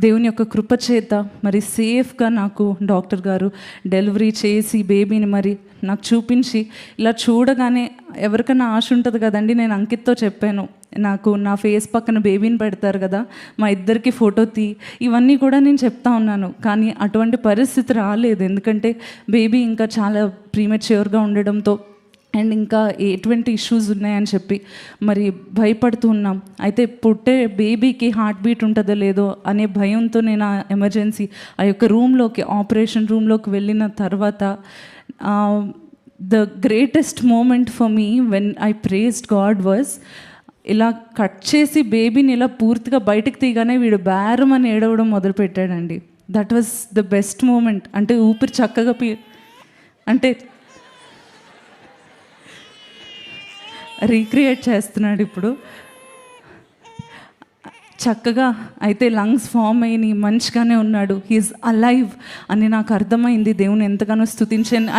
దేవుని యొక్క కృప చేత మరి సేఫ్గా నాకు డాక్టర్ గారు డెలివరీ చేసి బేబీని మరి నాకు చూపించి, ఇలా చూడగానే ఎవరికైనా ఆశ ఉంటుంది కదండి. నేను అంకిత్తో చెప్పాను, నాకు నా ఫేస్ పక్కన బేబీని పెడతారు కదా, మా ఇద్దరికి ఫోటో ఇవన్నీ కూడా నేను చెప్తా ఉన్నాను. కానీ అటువంటి పరిస్థితి రాలేదు, ఎందుకంటే బేబీ ఇంకా చాలా ప్రీమెచ్యూర్గా ఉండడంతో అండ్ ఇంకా ఎటువంటి ఇష్యూస్ ఉన్నాయని చెప్పి మరి భయపడుతూ ఉన్నాం. అయితే పుట్టే బేబీకి హార్ట్ బీట్ ఉంటుందో లేదో అనే భయంతో నేను ఆ ఎమర్జెన్సీ ఆ యొక్క రూమ్లోకి, ఆపరేషన్ రూమ్లోకి వెళ్ళిన తర్వాత the greatest moment for me when I praised God was, ఇలా కట్ చేసి బేబీని ఇలా పూర్తిగా బయటకు తీయగానే వీడు బేరం అని ఏడవడం మొదలుపెట్టాడండి. That was the best moment. అంటే ఊపిరి చక్కగా అంటే రీక్రియేట్ చేస్తున్నాడు ఇప్పుడు చక్కగా. అయితే లంగ్స్ ఫామ్ అయినాయి, మంచిగానే ఉన్నాడు, హీఈస్ అలైవ్ అని నాకు అర్థమైంది. దేవుని ఎంతగానో స్తుతించాను.